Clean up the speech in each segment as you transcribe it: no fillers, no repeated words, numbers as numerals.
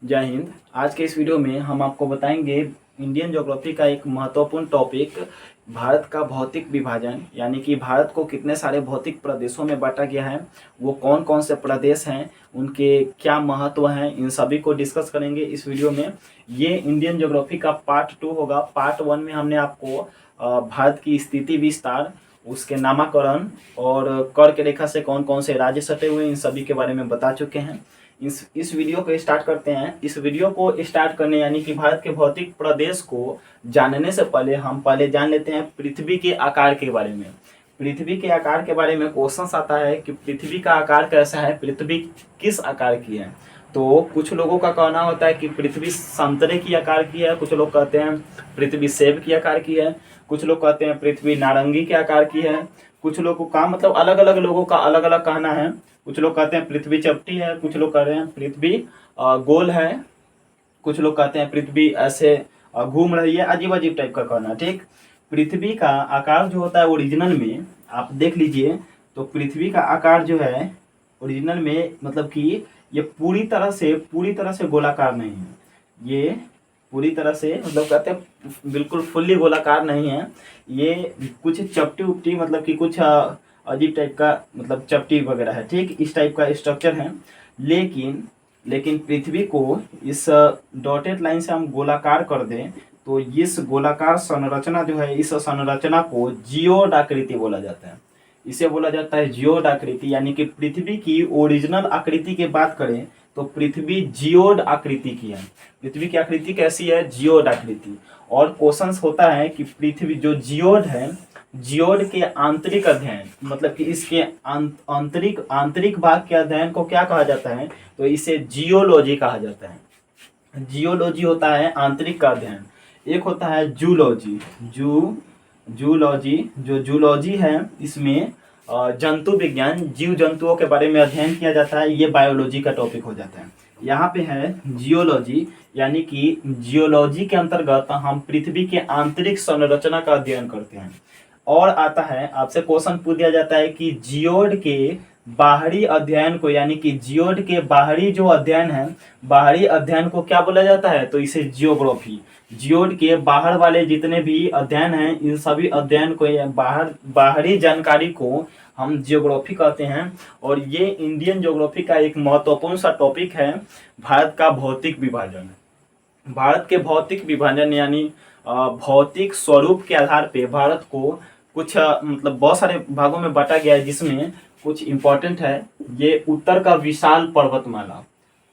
जय हिंद। आज के इस वीडियो में हम आपको बताएंगे इंडियन ज्योग्राफी का एक महत्वपूर्ण टॉपिक, भारत का भौतिक विभाजन, यानी कि भारत को कितने सारे भौतिक प्रदेशों में बांटा गया है, वो कौन कौन से प्रदेश हैं, उनके क्या महत्व हैं, इन सभी को डिस्कस करेंगे इस वीडियो में। ये इंडियन ज्योग्राफी का पार्ट 2 होगा। पार्ट 1 में हमने आपको भारत की स्थिति विस्तार, उसके नामकरण और कर्क रेखा से कौन कौन से राज्य सटे हुए, इन सभी के बारे में बता चुके हैं। इस वीडियो को स्टार्ट करते हैं। इस वीडियो को स्टार्ट करने यानी कि भारत के भौतिक प्रदेश को जानने से पहले हम पहले जान लेते हैं पृथ्वी के आकार के बारे में। पृथ्वी के आकार के बारे में क्वेश्चन आता है कि पृथ्वी का आकार कैसा है, पृथ्वी किस आकार की है। तो कुछ लोगों का कहना होता है कि पृथ्वी संतरे की आकार की है, कुछ लोग कहते हैं पृथ्वी सेब की आकार की है, कुछ लोग कहते हैं पृथ्वी नारंगी के आकार की है। कुछ लोगों का मतलब अलग अलग लोगों का अलग अलग कहना है। कुछ लोग कहते हैं पृथ्वी चपटी है, कुछ लोग कह रहे हैं पृथ्वी गोल है, कुछ लोग कहते हैं पृथ्वी ऐसे घूम रही है। अजीब अजीब टाइप का कहना। ठीक, पृथ्वी का आकार जो होता है ओरिजिनल में आप देख लीजिए, तो पृथ्वी का आकार जो है ओरिजिनल में मतलब कि ये पूरी तरह से गोलाकार नहीं है। ये पूरी तरह से मतलब कहते हैं बिल्कुल फुल्ली गोलाकार नहीं है। ये कुछ चपटी उपटी मतलब कि कुछ अजीब टाइप का मतलब चपटी वगैरह है। ठीक, इस टाइप का स्ट्रक्चर है। लेकिन पृथ्वी को इस डॉटेड लाइन से हम गोलाकार कर दें तो इस गोलाकार संरचना जो है, इस संरचना को जियोड आकृति बोला जाता है। इसे बोला जाता है जियोड आकृति, यानी कि पृथ्वी की ओरिजिनल आकृति की बात करें तो पृथ्वी जियोड आकृति की है। पृथ्वी की आकृति कैसी है? जियोड आकृति। और क्वेश्चन होता है कि पृथ्वी जो जियोड है, जियोड के आंतरिक अध्ययन मतलब कि इसके आंतरिक भाग के अध्ययन को क्या कहा जाता है? तो इसे जियोलॉजी कहा जाता है। जियोलॉजी होता है आंतरिक का अध्ययन। एक होता है जूलॉजी। जूलॉजी जो जूलॉजी है, इसमें जंतु विज्ञान, जीव जंतुओं के बारे में अध्ययन किया जाता है। ये बायोलॉजी का टॉपिक हो जाता है। यहाँ पे है जियोलॉजी, यानी कि जियोलॉजी के अंतर्गत हम पृथ्वी के आंतरिक संरचना का अध्ययन करते हैं। और आता है, आपसे क्वेश्चन पूछ दिया जाता है कि जियोड के बाहरी अध्ययन को, यानी कि जियोड के बाहरी जो अध्ययन है, बाहरी अध्ययन को क्या बोला जाता है? तो इसे जियोग्राफी। जियोड के बाहर वाले जितने भी अध्ययन हैं, इन सभी अध्ययन को, बाहरी जानकारी को हम जियोग्राफी कहते हैं। और ये इंडियन ज्योग्राफी का एक महत्वपूर्ण सा टॉपिक है, भारत का भौतिक विभाजन। भारत के भौतिक विभाजन यानी भौतिक स्वरूप के आधार पे भारत को कुछ मतलब बहुत सारे भागों में बांटा गया है, जिसमें कुछ इंपॉर्टेंट है। ये उत्तर का विशाल पर्वतमाला,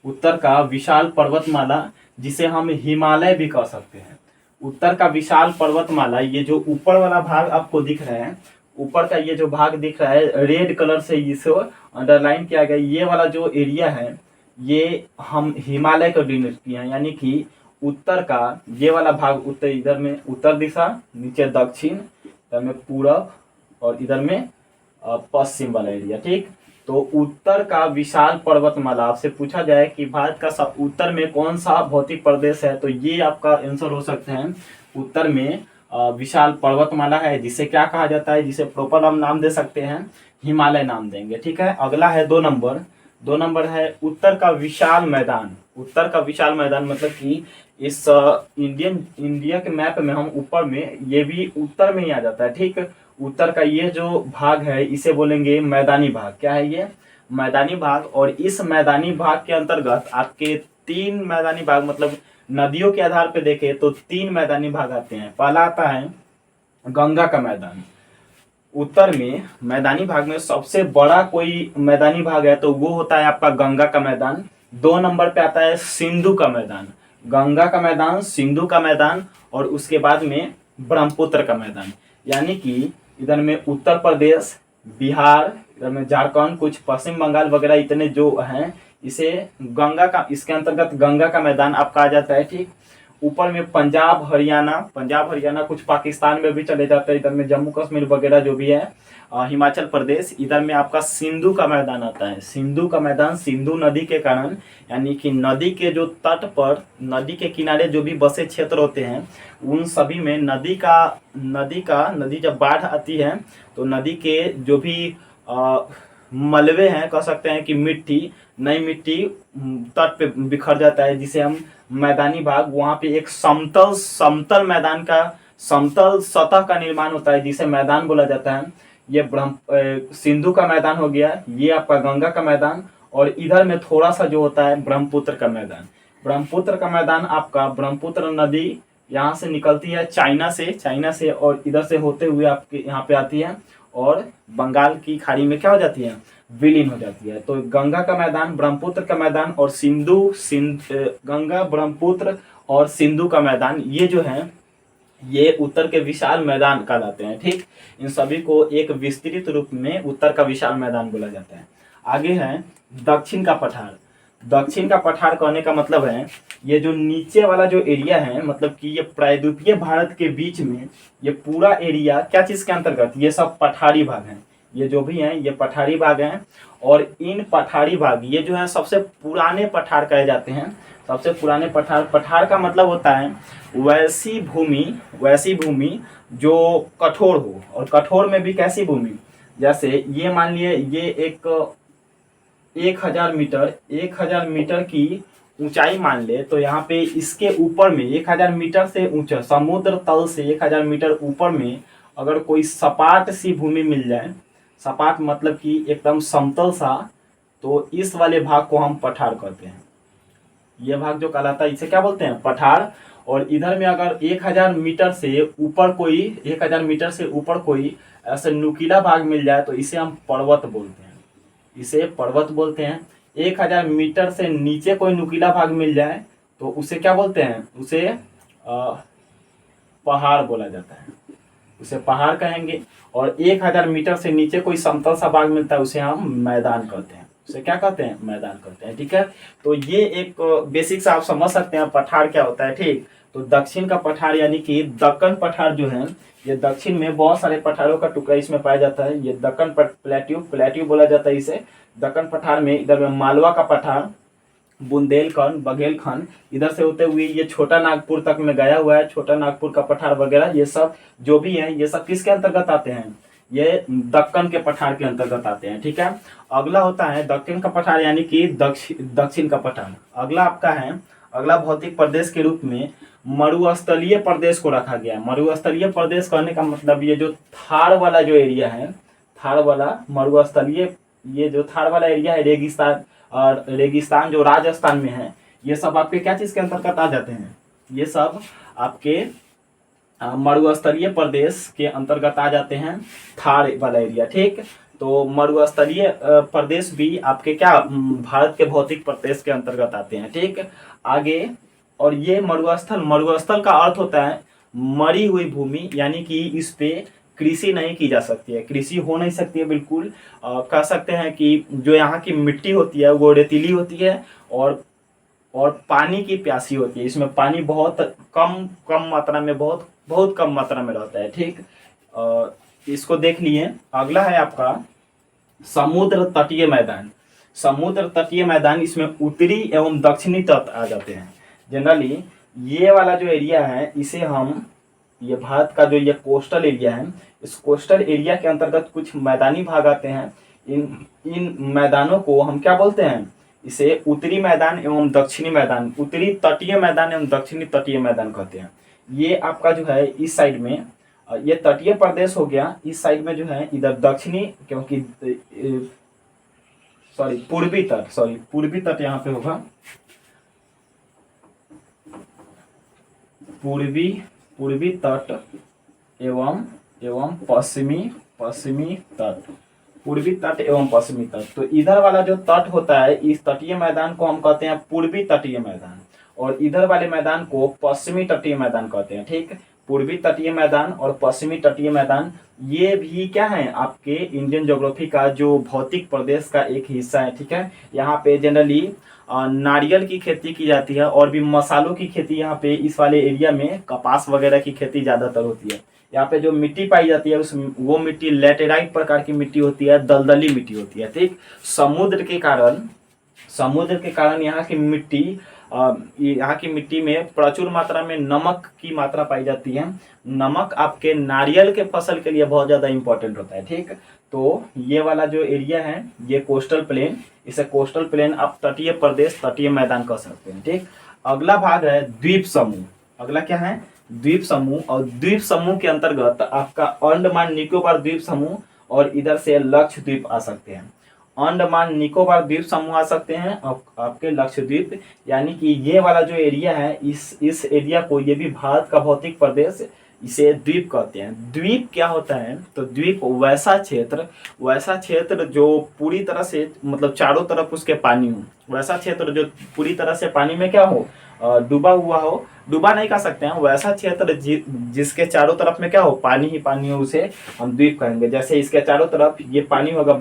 उत्तर का विशाल पर्वतमाला जिसे हम हिमालय भी कह सकते हैं। उत्तर का विशाल पर्वतमाला, ये जो ऊपर वाला भाग आपको दिख रहा है, ऊपर का ये जो भाग दिख रहा है रेड कलर से इसे अंडरलाइन किया गया, ये वाला जो एरिया है ये हम हिमालय को डिनोट किए हैं। यानी कि उत्तर का ये वाला भाग, उत्तर इधर में उत्तर दिशा, नीचे दक्षिण, इधर में पूरब और इधर में पश्चिम वाला एरिया। ठीक, तो उत्तर का विशाल पर्वतमाला, आपसे पूछा जाए कि भारत का सब उत्तर में कौन सा भौतिक प्रदेश है, तो ये आपका आंसर हो सकते हैं उत्तर में विशाल पर्वतमाला है, जिसे क्या कहा जाता है, जिसे प्रॉपर हम नाम दे सकते हैं हिमालय नाम देंगे। ठीक है, अगला है 2 नंबर है उत्तर का विशाल मैदान। उत्तर का विशाल मैदान मतलब कि इस इंडिया के मैप में हम ऊपर में, ये भी उत्तर में ही आ जाता है। ठीक, उत्तर का ये जो भाग है इसे बोलेंगे मैदानी भाग। क्या है ये? मैदानी भाग। और इस मैदानी भाग के अंतर्गत आपके 3 मैदानी भाग, मतलब नदियों के आधार पे देखें तो 3 मैदानी भाग आते हैं। पहला आता है गंगा का मैदान। उत्तर में मैदानी भाग में सबसे बड़ा कोई मैदानी भाग है तो वो होता है आपका गंगा का मैदान। 2 नंबर पे आता है सिंधु का मैदान। गंगा का मैदान, सिंधु का मैदान और उसके बाद में ब्रह्मपुत्र का मैदान। यानी कि इधर में उत्तर प्रदेश, बिहार, इधर में झारखंड, कुछ पश्चिम बंगाल वगैरह इतने जो हैं, इसे गंगा का, इसके अंतर्गत गंगा का मैदान आपका आ जाता है। ठीक, ऊपर में पंजाब हरियाणा कुछ पाकिस्तान में भी चले जाते हैं। इधर में जम्मू कश्मीर वगैरह जो भी है, हिमाचल प्रदेश, इधर में आपका सिंधु का मैदान आता है। सिंधु का मैदान सिंधु नदी के कारण, यानी कि नदी के जो तट पर, नदी के किनारे जो भी बसे क्षेत्र होते हैं, उन सभी में नदी जब बाढ़ आती है तो नदी के जो भी मलबे हैं, कह सकते हैं कि मिट्टी, नई मिट्टी तट पे बिखर जाता है, जिसे हम मैदानी भाग, वहाँ पे एक समतल समतल मैदान का, समतल सतह का निर्माण होता है, जिसे मैदान बोला जाता है। ये सिंधु का मैदान हो गया, ये आपका गंगा का मैदान, और इधर में थोड़ा सा जो होता है ब्रह्मपुत्र का मैदान। ब्रह्मपुत्र का मैदान आपका, ब्रह्मपुत्र नदी यहाँ से निकलती है चाइना से और इधर से होते हुए आपके यहाँ पे आती है और बंगाल की खाड़ी में क्या हो जाती है, विलीन हो जाती है। तो गंगा का मैदान, ब्रह्मपुत्र का मैदान और गंगा, ब्रह्मपुत्र और सिंधु का मैदान, ये जो है ये उत्तर के विशाल मैदान कहलाते हैं। ठीक, इन सभी को एक विस्तृत रूप में उत्तर का विशाल मैदान बोला जाता है। आगे है दक्षिण का पठार। दक्षिण का पठार कहने का मतलब है ये जो नीचे वाला जो एरिया है, मतलब कि ये प्रायद्वीपीय भारत के बीच में ये पूरा एरिया क्या चीज के अंतर्गत, ये सब पठारी भाग हैं। ये जो भी हैं ये पठारी भाग हैं, और इन पठारी भाग ये जो है सबसे पुराने पठार कहे जाते हैं। सबसे पुराने पठार, पठार का मतलब होता है वैसी भूमि जो कठोर हो, और कठोर में भी कैसी भूमि, जैसे ये मान लिए ये एक 1000 मीटर की ऊंचाई मान ले, तो यहाँ पे इसके ऊपर में 1000 मीटर से ऊंचा, समुद्र तल से 1000 मीटर ऊपर में अगर कोई सपाट सी भूमि मिल जाए, सपाट मतलब कि एकदम समतल सा, तो इस वाले भाग को हम पठार कहते हैं। ये भाग जो कहलाता है इसे क्या बोलते हैं, पठार। और इधर में अगर 1000 मीटर से ऊपर कोई ऐसे नुकीला भाग मिल जाए तो इसे हम पर्वत बोलते हैं, इसे पर्वत बोलते हैं। 1000 मीटर से नीचे कोई नुकीला भाग मिल जाए तो उसे क्या बोलते हैं, उसे पहाड़ बोला जाता है, उसे पहाड़ कहेंगे। और 1000 मीटर से नीचे कोई समतल सा भाग मिलता है उसे हम मैदान कहते हैं, उसे क्या कहते हैं, मैदान कहते हैं। ठीक है, तो ये एक बेसिक से आप समझ सकते हैं पठार क्या होता है। ठीक, तो दक्षिण का पठार यानी कि दक्कन पठार जो है, ये दक्षिण में बहुत सारे पठारों का टुकड़ा इसमें पाया जाता है। ये दक्कन प्लेट्यू बोला जाता है इसे। दक्कन पठार में इधर में मालवा का पठार, बुंदेलखंड, बघेलखंड, इधर से होते हुए ये छोटा नागपुर तक में गया हुआ है। छोटा नागपुर का पठार वगैरह ये सब जो भी है ये सब किसके अंतर्गत आते हैं, ये दक्कन के पठार के अंतर्गत आते हैं। ठीक है, अगला होता है दक्षिण का पठार यानी कि दक्षिण का पठार। अगला आपका है, अगला भौतिक प्रदेश के रूप में मरुस्थलीय प्रदेश को रखा गया। मरुस्थलीय प्रदेश कहने का मतलब ये जो थार वाला जो एरिया है, थार वाला मरुस्थलीय, ये जो थार वाला एरिया है, रेगिस्तान, और रेगिस्तान जो राजस्थान में है, ये सब आपके क्या चीज के अंतर्गत आ जाते हैं, ये सब आपके मरुस्थलीय प्रदेश के अंतर्गत आ जाते हैं, थार वाला एरिया। ठीक, तो मरुस्थलीय प्रदेश भी आपके क्या भारत के भौतिक प्रदेश के अंतर्गत आते हैं। ठीक, आगे, और ये मरुस्थल का अर्थ होता है मरी हुई भूमि, यानी कि इस पे कृषि नहीं की जा सकती है, कृषि हो नहीं सकती है बिल्कुल। कह सकते हैं कि जो यहाँ की मिट्टी होती है वो रेतीली होती है और पानी की प्यासी होती है। इसमें पानी बहुत कम मात्रा में, बहुत कम मात्रा में रहता है। ठीक, इसको देख लिए। अगला है आपका समुद्र तटीय मैदान। समुद्र तटीय मैदान, इसमें उत्तरी एवं दक्षिणी तट आ जाते हैं। जनरली ये वाला जो एरिया है इसे हम, ये भारत का जो ये कोस्टल एरिया है, इस कोस्टल एरिया के अंतर्गत कुछ मैदानी भाग आते हैं। इन मैदानों को हम क्या बोलते हैं, इसे उत्तरी मैदान एवं दक्षिणी मैदान, उत्तरी तटीय मैदान एवं दक्षिणी तटीय मैदान कहते हैं। ये आपका जो है इस साइड में, ये तटीय प्रदेश हो गया, इस साइड में जो है इधर दक्षिणी, क्योंकि पूर्वी तट यहाँ पे होगा, पूर्वी तट एवं पश्चिमी तट, पूर्वी तट एवं पश्चिमी तट। तो इधर वाला जो तट होता है, इस तटीय मैदान को हम कहते हैं पूर्वी तटीय मैदान, और इधर वाले मैदान को पश्चिमी तटीय मैदान कहते हैं। ठीक, पूर्वी तटीय मैदान और पश्चिमी तटीय मैदान, ये भी क्या है, आपके इंडियन ज्योग्राफी का जो भौतिक प्रदेश का एक हिस्सा है। ठीक है, यहाँ पे जनरली नारियल की खेती की जाती है, और भी मसालों की खेती यहाँ पे इस वाले एरिया में, कपास वगैरह की खेती ज्यादातर होती है। यहाँ पे जो मिट्टी पाई जाती है वो मिट्टी लैटेराइट प्रकार की मिट्टी होती है, दलदली मिट्टी होती है। ठीक, समुद्र के कारण यहाँ की मिट्टी यहाँ की मिट्टी में प्रचुर मात्रा में नमक की मात्रा पाई जाती है। नमक आपके नारियल के फसल के लिए बहुत ज़्यादा इंपॉर्टेंट होता है। ठीक, तो ये वाला जो एरिया है ये कोस्टल प्लेन, इसे कोस्टल प्लेन आप तटीय प्रदेश, तटीय मैदान कह सकते हैं। ठीक, अगला भाग है द्वीप समूह। अगला क्या है? द्वीप समूह। और द्वीप समूह के अंतर्गत आपका अंडमान निकोबार द्वीप समूह और इधर से लक्षद्वीप आ सकते हैं। अंडमान निकोबार द्वीप समूह आ सकते हैं और आपके लक्षद्वीप, यानी कि ये वाला जो एरिया है इस एरिया को, ये भी भारत का भौतिक प्रदेश, इसे द्वीप कहते हैं। द्वीप क्या होता है? तो द्वीप वैसा क्षेत्र जो पूरी तरह से मतलब चारों तरफ उसके पानी हो, वैसा क्षेत्र जो पूरी तरह से पानी में क्या हो, डूबा हुआ हो, डूबा नहीं कह सकते हैं, वैसा क्षेत्र जिसके चारों तरफ में क्या हो, पानी ही पानी हो, उसे हम द्वीप कहेंगे। जैसे इसके चारों तरफ ये पानी होगा,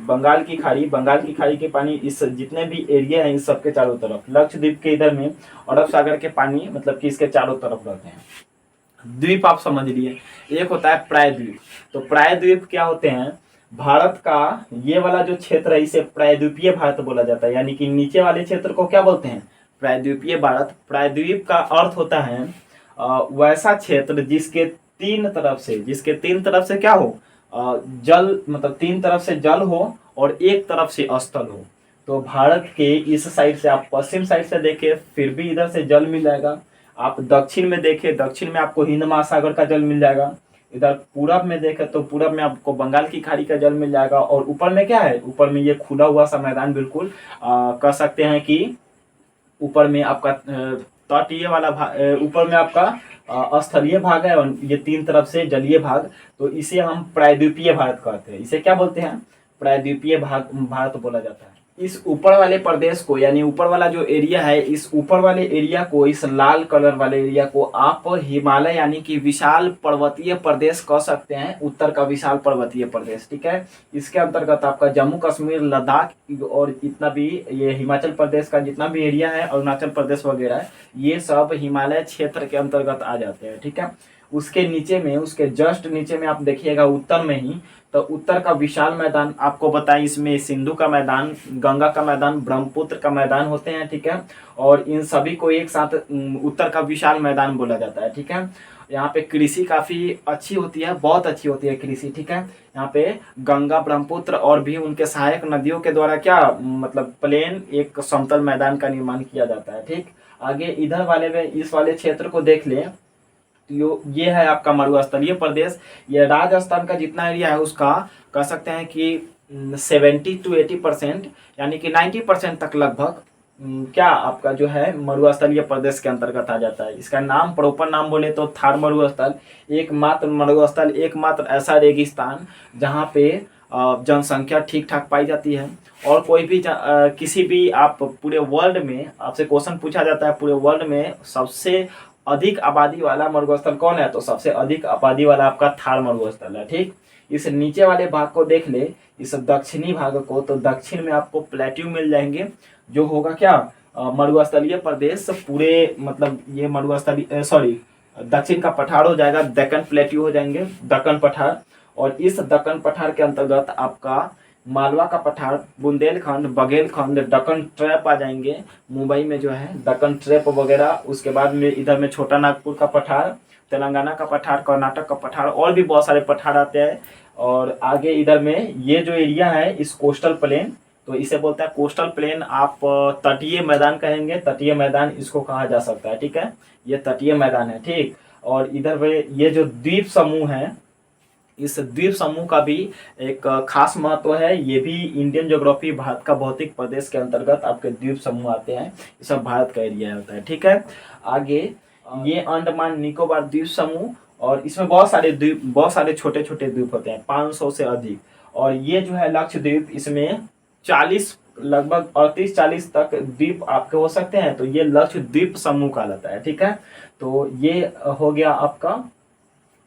बंगाल की खाड़ी के पानी इस जितने भी एरिया हैं इस सबके चारों तरफ, लक्षद्वीप के इधर में अरब सागर के पानी मतलब कि इसके चारों तरफ रहते हैं। द्वीप आप समझ लिए। एक होता है प्रायद्वीप। तो प्रायद्वीप क्या होते हैं? भारत का ये वाला जो क्षेत्र है इसे प्रायद्वीपीय भारत बोला जाता है, यानी कि नीचे वाले क्षेत्र को क्या बोलते हैं? प्रायद्वीपीय भारत। प्रायद्वीप का अर्थ होता है वैसा क्षेत्र जिसके तीन तरफ से क्या हो, जल, मतलब तीन तरफ से जल हो और एक तरफ से स्थल हो। तो भारत के इस साइड से, आप पश्चिम साइड से देखें फिर भी इधर से जल मिल जाएगा। आप दक्षिण में देखें, दक्षिण में आपको हिंद महासागर का जल मिल जाएगा। इधर पूरब में देखें तो पूरब में आपको बंगाल की खाड़ी का जल मिल जाएगा। और ऊपर में क्या है? ऊपर में ये खुला हुआ सा मैदान, बिल्कुल कह सकते हैं कि ऊपर में आपका तटीय वाला भाग, ऊपर में आपका स्थलीय भाग है और ये तीन तरफ से जलीय भाग। तो इसे हम प्रायद्वीपीय भारत कहते हैं। इसे क्या बोलते हैं? प्रायद्वीपीय भारत बोला जाता है। इस ऊपर वाले प्रदेश को, यानी ऊपर वाला जो एरिया है, इस ऊपर वाले एरिया को, इस लाल कलर वाले एरिया को आप हिमालय यानी कि विशाल पर्वतीय प्रदेश कह सकते हैं। उत्तर का विशाल पर्वतीय प्रदेश। ठीक है, इसके अंतर्गत आपका जम्मू कश्मीर, लद्दाख और इतना भी ये हिमाचल प्रदेश का जितना भी एरिया है, अरुणाचल प्रदेश वगैरह, ये सब हिमालय क्षेत्र के अंतर्गत आ जाते हैं। ठीक है, उसके नीचे में, उसके जस्ट नीचे में आप देखिएगा उत्तर में ही, तो उत्तर का विशाल मैदान आपको बताएं, इसमें सिंधु का मैदान, गंगा का मैदान, ब्रह्मपुत्र का मैदान होते हैं। ठीक है, और इन सभी को एक साथ उत्तर का विशाल मैदान बोला जाता है। ठीक है, यहाँ पे कृषि काफी अच्छी होती है, बहुत अच्छी होती है कृषि। ठीक है, यहाँ पे गंगा, ब्रह्मपुत्र और भी उनके सहायक नदियों के द्वारा क्या मतलब प्लेन एक समतल मैदान का निर्माण किया जाता है। ठीक, आगे इधर वाले में इस वाले क्षेत्र को देख लें, ये है आपका मरुस्थलीय प्रदेश। ये राजस्थान का जितना एरिया है उसका कह सकते हैं कि 70 to 80%, यानी कि 90% तक लगभग क्या आपका जो है मरुस्थलीय प्रदेश के अंतर्गत आ जाता है। इसका नाम, प्रॉपर नाम बोले तो थार मरुस्थल, एकमात्र मरुस्थल, एकमात्र ऐसा रेगिस्तान जहाँ पे जनसंख्या ठीक ठाक पाई जाती है। और कोई भी किसी भी आप पूरे वर्ल्ड में, आपसे क्वेश्चन पूछा जाता है पूरे वर्ल्ड में सबसे अधिक आबादी वाला मरुस्थल कौन है, तो सबसे अधिक आबादी वाला आपका थार मरुस्थल है। ठीक, इस नीचे वाले भाग को देख ले, इस दक्षिणी भाग को, तो दक्षिण में आपको प्लेट्यू मिल जाएंगे, जो होगा क्या मरुस्थलीय प्रदेश पूरे, मतलब ये मरुस्थलीय दक्षिण का पठार हो जाएगा, दक्कन प्लेट्यू हो जाएंगे, दक्कन पठार। और इस दक्कन पठार के अंतर्गत आपका मालवा का पठार, बुंदेलखंड, बघेलखंड, दक्कन ट्रैप आ जाएंगे, मुंबई में जो है दक्कन ट्रैप वगैरह। उसके बाद में इधर में छोटा नागपुर का पठार, तेलंगाना का पठार, कर्नाटक का पठार और भी बहुत सारे पठार आते हैं। और आगे इधर में ये जो एरिया है इस कोस्टल प्लेन, तो इसे बोलता है कोस्टल प्लेन, आप तटीय मैदान कहेंगे, तटीय मैदान इसको कहा जा सकता है। ठीक है, ये तटीय मैदान है। ठीक, और इधर में ये जो द्वीप समूह है, इस द्वीप समूह का भी एक खास महत्व है। ये भी इंडियन ज्योग्राफी, भारत का भौतिक प्रदेश के अंतर्गत आपके द्वीप समूह आते हैं। ये सब भारत का एरिया होता है। ठीक है, आगे ये अंडमान निकोबार द्वीप समूह, और इसमें बहुत सारे छोटे छोटे द्वीप होते हैं, 500 से अधिक। और ये जो है लक्षद्वीप, इसमें 40 लगभग 38-40 तक द्वीप आपके हो सकते हैं। तो ये लक्षद्वीप समूह कहलाता है। ठीक है, तो ये हो गया आपका।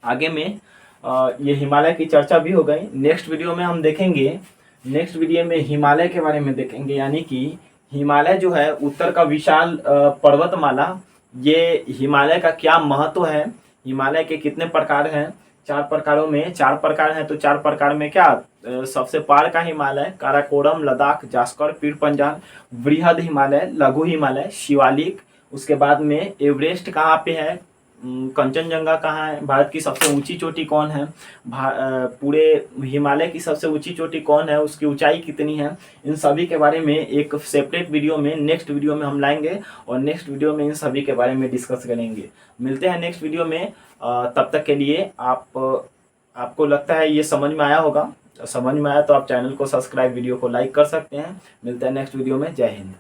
आगे में ये हिमालय की चर्चा भी हो गई। नेक्स्ट वीडियो में हम देखेंगे, नेक्स्ट वीडियो में हिमालय के बारे में देखेंगे, यानी कि हिमालय जो है उत्तर का विशाल पर्वतमाला, ये हिमालय का क्या महत्व है, हिमालय के कितने प्रकार हैं, चार प्रकारों में 4 प्रकार हैं, तो 4 प्रकार में क्या सबसे पार का हिमालय, काराकोरम, लद्दाख, जास्कर, पीर पंजाल, वृहद हिमालय, लघु हिमालय, शिवालिक। उसके बाद में एवरेस्ट कहाँ पे है, कंचनजंगा कहाँ है, भारत की सबसे ऊंची चोटी कौन है, पूरे हिमालय की सबसे ऊंची चोटी कौन है, उसकी ऊंचाई कितनी है, इन सभी के बारे में एक सेपरेट वीडियो में, नेक्स्ट वीडियो में हम लाएंगे और नेक्स्ट वीडियो में इन सभी के बारे में डिस्कस करेंगे। मिलते हैं नेक्स्ट वीडियो में। तब तक के लिए आपको लगता है ये समझ में आया होगा। समझ में आया तो आप चैनल को सब्सक्राइब, वीडियो को लाइक कर सकते हैं। मिलते हैं नेक्स्ट वीडियो में। जय हिंद।